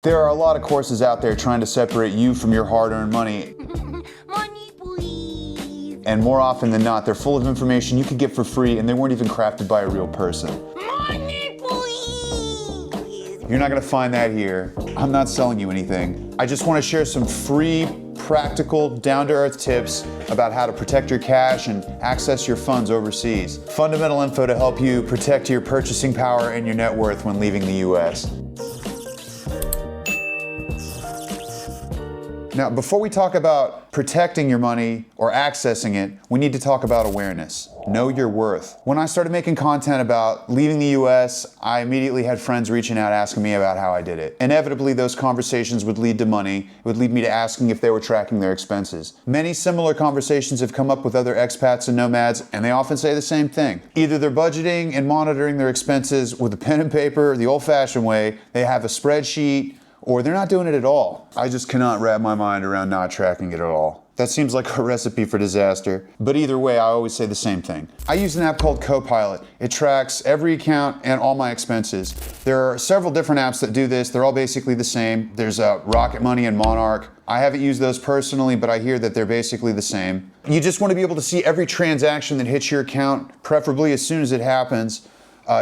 There are a lot of courses out there trying to separate you from your hard-earned money. Money, please. And more often than not, they're full of information you could get for free and they weren't even crafted by a real person. Money, please. You're not gonna find that here. I'm not selling you anything. I just wanna share some free, practical, down-to-earth tips about how to protect your cash and access your funds overseas. Fundamental info to help you protect your purchasing power and your net worth when leaving the US. Now, before we talk about protecting your money or accessing it, we need to talk about awareness. Know your worth. When I started making content about leaving the US, I immediately had friends reaching out asking me about how I did it. Inevitably, those conversations would lead to money. It would lead me to asking if they were tracking their expenses. Many similar conversations have come up with other expats and nomads, and they often say the same thing. Either they're budgeting and monitoring their expenses with a pen and paper, the old-fashioned way, they have a spreadsheet, or they're not doing it at all. I just cannot wrap my mind around not tracking it at all. That seems like a recipe for disaster. But either way, I always say the same thing. I use an app called Copilot. It tracks every account and all my expenses. There are several different apps that do this. They're all basically the same. There's Rocket Money and Monarch. I haven't used those personally, but I hear that they're basically the same. You just want to be able to see every transaction that hits your account, preferably as soon as it happens.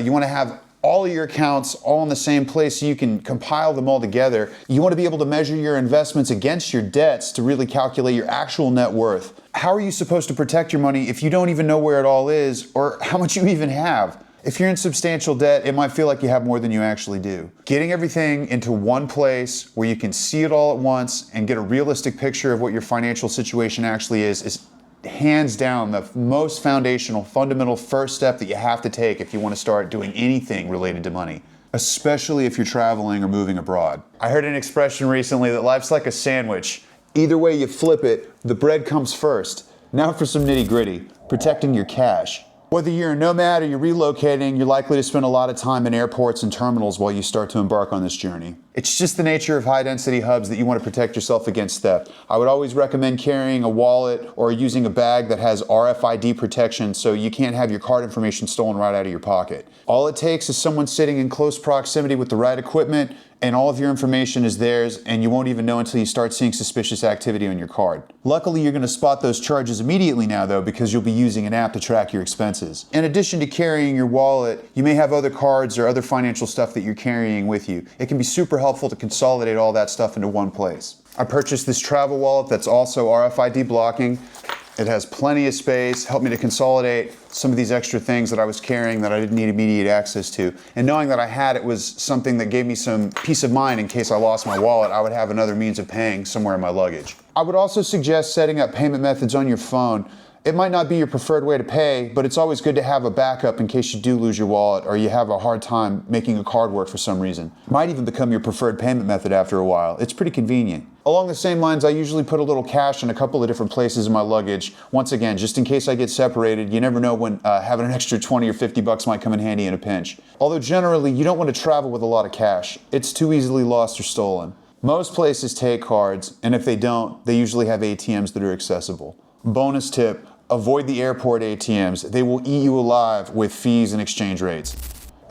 You want to have all of your accounts all in the same place so you can compile them all together. You want to be able to measure your investments against your debts to really calculate your actual net worth. How are you supposed to protect your money if you don't even know where it all is or how much you even have? If you're in substantial debt, it might feel like you have more than you actually do. Getting everything into one place where you can see it all at once and get a realistic picture of what your financial situation actually is hands down the most foundational, fundamental first step that you have to take if you want to start doing anything related to money, especially if you're traveling or moving abroad. I heard an expression recently that life's like a sandwich. Either way you flip it, the bread comes first. Now for some nitty-gritty, protecting your cash. Whether you're a nomad or you're relocating, you're likely to spend a lot of time in airports and terminals while you start to embark on this journey. It's just the nature of high-density hubs that you want to protect yourself against theft. I would always recommend carrying a wallet or using a bag that has RFID protection so you can't have your card information stolen right out of your pocket. All it takes is someone sitting in close proximity with the right equipment and all of your information is theirs and you won't even know until you start seeing suspicious activity on your card. Luckily, you're going to spot those charges immediately now though because you'll be using an app to track your expenses. In addition to carrying your wallet, you may have other cards or other financial stuff that you're carrying with you. It can be super helpful to consolidate all that stuff into one place. I purchased this travel wallet that's also RFID blocking. It has plenty of space, helped me to consolidate some of these extra things that I was carrying that I didn't need immediate access to. And knowing that I had it was something that gave me some peace of mind in case I lost my wallet, I would have another means of paying somewhere in my luggage. I would also suggest setting up payment methods on your phone. It might not be your preferred way to pay, but it's always good to have a backup in case you do lose your wallet or you have a hard time making a card work for some reason. It might even become your preferred payment method after a while. It's pretty convenient. Along the same lines, I usually put a little cash in a couple of different places in my luggage. Once again, just in case I get separated, you never know when having an extra 20 or 50 bucks might come in handy in a pinch. Although generally, you don't want to travel with a lot of cash. It's too easily lost or stolen. Most places take cards, and if they don't, they usually have ATMs that are accessible. Bonus tip, avoid the airport ATMs. They will eat you alive with fees and exchange rates.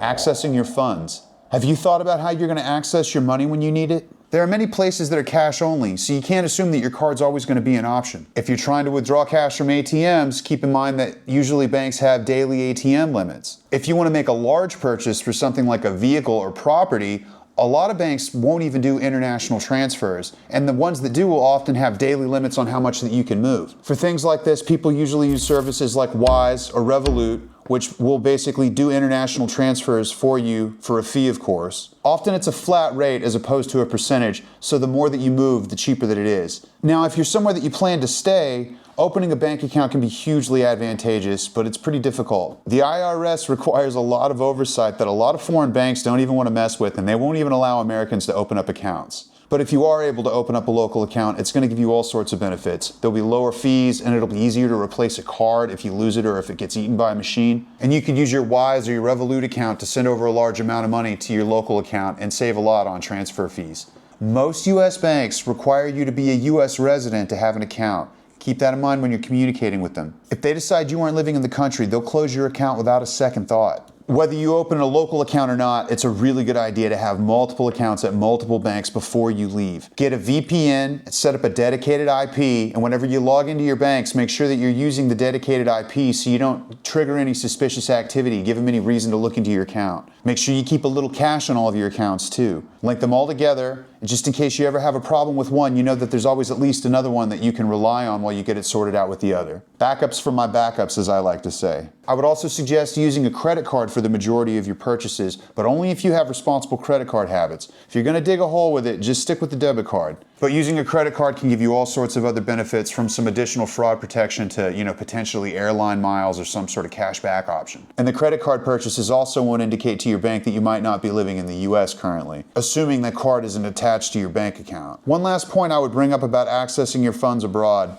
Accessing your funds. Have you thought about how you're going to access your money when you need it? There are many places that are cash only, so you can't assume that your card's always going to be an option. If you're trying to withdraw cash from ATMs, keep in mind that usually banks have daily ATM limits. If you want to make a large purchase for something like a vehicle or property, a lot of banks won't even do international transfers, and the ones that do will often have daily limits on how much that you can move. For things like this, people usually use services like Wise or Revolut, which will basically do international transfers for you for a fee, of course. Often it's a flat rate as opposed to a percentage, so the more that you move, the cheaper that it is. Now, if you're somewhere that you plan to stay, opening a bank account can be hugely advantageous, but it's pretty difficult. The IRS requires a lot of oversight that a lot of foreign banks don't even want to mess with, and they won't even allow Americans to open up accounts. But if you are able to open up a local account, it's going to give you all sorts of benefits. There'll be lower fees, and it'll be easier to replace a card if you lose it or if it gets eaten by a machine. And you can use your Wise or your Revolut account to send over a large amount of money to your local account and save a lot on transfer fees. Most U.S. banks require you to be a U.S. resident to have an account. Keep that in mind when you're communicating with them. If they decide you aren't living in the country, they'll close your account without a second thought. Whether you open a local account or not, it's a really good idea to have multiple accounts at multiple banks before you leave. Get a VPN, set up a dedicated IP, and whenever you log into your banks, make sure that you're using the dedicated IP so you don't trigger any suspicious activity, give them any reason to look into your account. Make sure you keep a little cash on all of your accounts too. Link them all together, and just in case you ever have a problem with one, you know that there's always at least another one that you can rely on while you get it sorted out with the other. Backups for my backups, as I like to say. I would also suggest using a credit card for the majority of your purchases, but only if you have responsible credit card habits. If you're going to dig a hole with it, just stick with the debit card. But using a credit card can give you all sorts of other benefits, from some additional fraud protection to, potentially airline miles or some sort of cash back option. And the credit card purchases also won't indicate to your bank that you might not be living in the US currently, assuming that card isn't attached to your bank account. One last point I would bring up about accessing your funds abroad.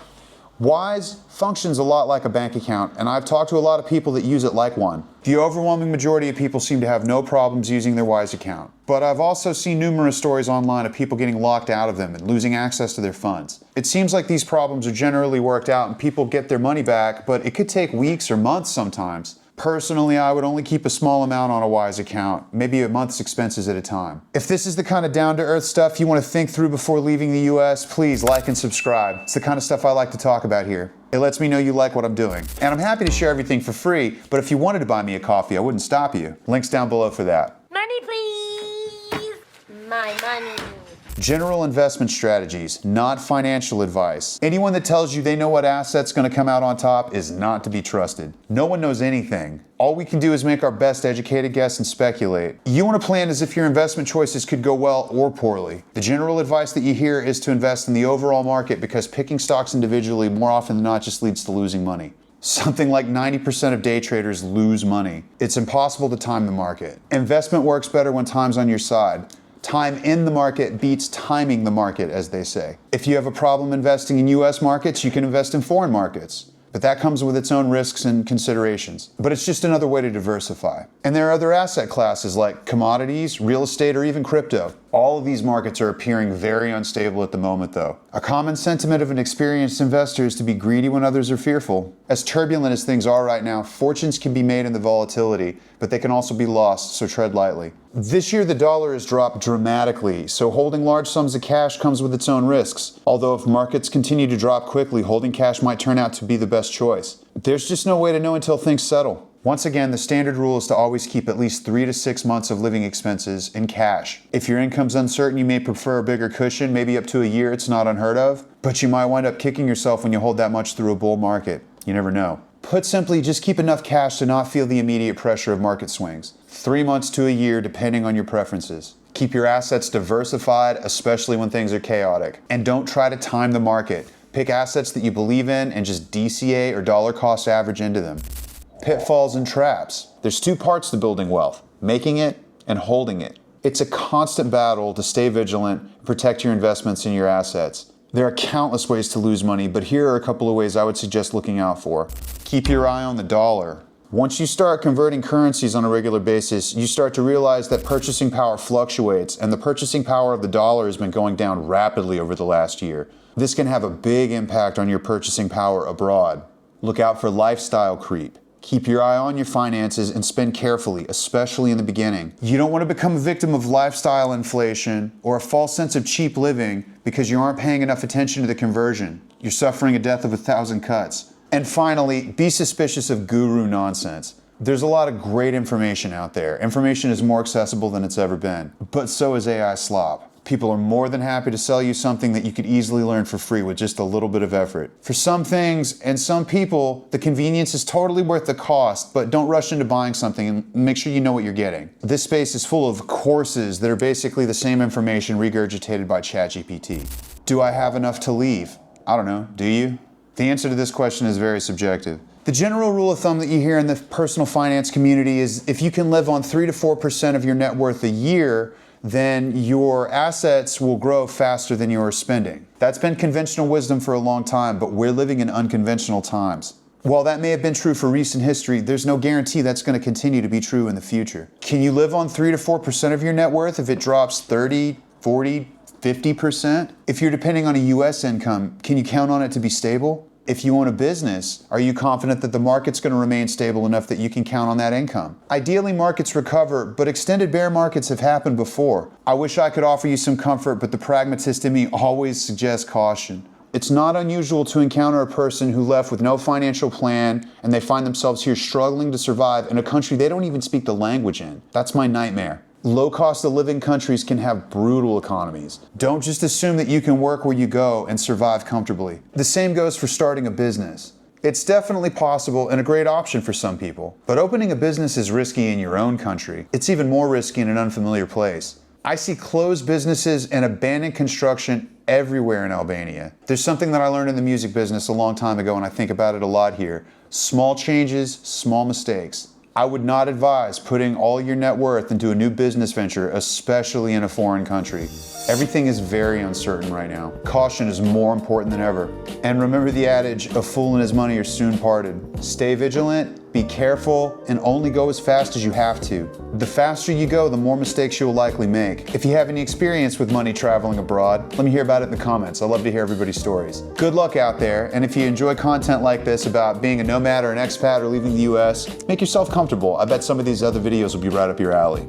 Wise functions a lot like a bank account, and I've talked to a lot of people that use it like one. The overwhelming majority of people seem to have no problems using their Wise account. But I've also seen numerous stories online of people getting locked out of them and losing access to their funds. It seems like these problems are generally worked out and people get their money back, but it could take weeks or months sometimes. Personally, I would only keep a small amount on a Wise account, maybe a month's expenses at a time. If this is the kind of down-to-earth stuff you want to think through before leaving the US, please like and subscribe. It's the kind of stuff I like to talk about here. It lets me know you like what I'm doing. And I'm happy to share everything for free, but if you wanted to buy me a coffee, I wouldn't stop you. Links down below for that. Money, please. My money. General investment strategies, not financial advice. Anyone that tells you they know what asset's going to come out on top is not to be trusted. No one knows anything. All we can do is make our best educated guess and speculate. You want to plan as if your investment choices could go well or poorly. The general advice that you hear is to invest in the overall market, because picking stocks individually more often than not just leads to losing money. Something like 90% of day traders lose money. It's impossible to time the market. Investment works better when time's on your side. Time in the market beats timing the market, as they say. If you have a problem investing in US markets, you can invest in foreign markets. But that comes with its own risks and considerations. But it's just another way to diversify. And there are other asset classes like commodities, real estate, or even crypto. All of these markets are appearing very unstable at the moment, though. A common sentiment of an experienced investor is to be greedy when others are fearful. As turbulent as things are right now, fortunes can be made in the volatility, but they can also be lost, so tread lightly. This year, the dollar has dropped dramatically, so holding large sums of cash comes with its own risks. Although if markets continue to drop quickly, holding cash might turn out to be the best choice. There's just no way to know until things settle. Once again, the standard rule is to always keep at least 3 to 6 months of living expenses in cash. If your income's uncertain, you may prefer a bigger cushion, maybe up to a year. It's not unheard of, but you might wind up kicking yourself when you hold that much through a bull market. You never know. Put simply, just keep enough cash to not feel the immediate pressure of market swings. 3 months to a year, depending on your preferences. Keep your assets diversified, especially when things are chaotic. And don't try to time the market. Pick assets that you believe in and just DCA or dollar cost average into them. Pitfalls and traps. There's 2 parts to building wealth: making it and holding it. It's a constant battle to stay vigilant and protect your investments and your assets. There are countless ways to lose money, but here are a couple of ways I would suggest looking out for. Keep your eye on the dollar. Once you start converting currencies on a regular basis, you start to realize that purchasing power fluctuates, and the purchasing power of the dollar has been going down rapidly over the last year. This can have a big impact on your purchasing power abroad. Look out for lifestyle creep. Keep your eye on your finances and spend carefully, especially in the beginning. You don't want to become a victim of lifestyle inflation or a false sense of cheap living because you aren't paying enough attention to the conversion. You're suffering a death of 1,000 cuts. And finally, be suspicious of guru nonsense. There's a lot of great information out there. Information is more accessible than it's ever been, but so is AI slop. People are more than happy to sell you something that you could easily learn for free with just a little bit of effort. For some things and some people, the convenience is totally worth the cost, but don't rush into buying something and make sure you know what you're getting. This space is full of courses that are basically the same information regurgitated by ChatGPT. Do I have enough to leave? I don't know. Do you? The answer to this question is very subjective. The general rule of thumb that you hear in the personal finance community is if you can live on 3 to 4% of your net worth a year, then your assets will grow faster than your spending. That's been conventional wisdom for a long time, but we're living in unconventional times. While that may have been true for recent history, there's no guarantee that's going to continue to be true in the future. Can you live on 3 to 4% of your net worth if it drops 30, 40, 50%? If you're depending on a US income, can you count on it to be stable? If you own a business, are you confident that the market's going to remain stable enough that you can count on that income? Ideally, markets recover, but extended bear markets have happened before. I wish I could offer you some comfort, but the pragmatist in me always suggests caution. It's not unusual to encounter a person who left with no financial plan and they find themselves here struggling to survive in a country they don't even speak the language in. That's my nightmare. Low cost of living countries can have brutal economies. Don't just assume that you can work where you go and survive comfortably. The same goes for starting a business. It's definitely possible and a great option for some people, but opening a business is risky in your own country. It's even more risky in an unfamiliar place. I see closed businesses and abandoned construction everywhere in Albania. There's something that I learned in the music business a long time ago, and I think about it a lot here. Small changes, small mistakes. I would not advise putting all your net worth into a new business venture, especially in a foreign country. Everything is very uncertain right now. Caution is more important than ever. And remember the adage, a fool and his money are soon parted. Stay vigilant, be careful, and only go as fast as you have to. The faster you go, the more mistakes you will likely make. If you have any experience with money traveling abroad, let me hear about it in the comments. I love to hear everybody's stories. Good luck out there, and if you enjoy content like this about being a nomad or an expat or leaving the US, make yourself comfortable. I bet some of these other videos will be right up your alley.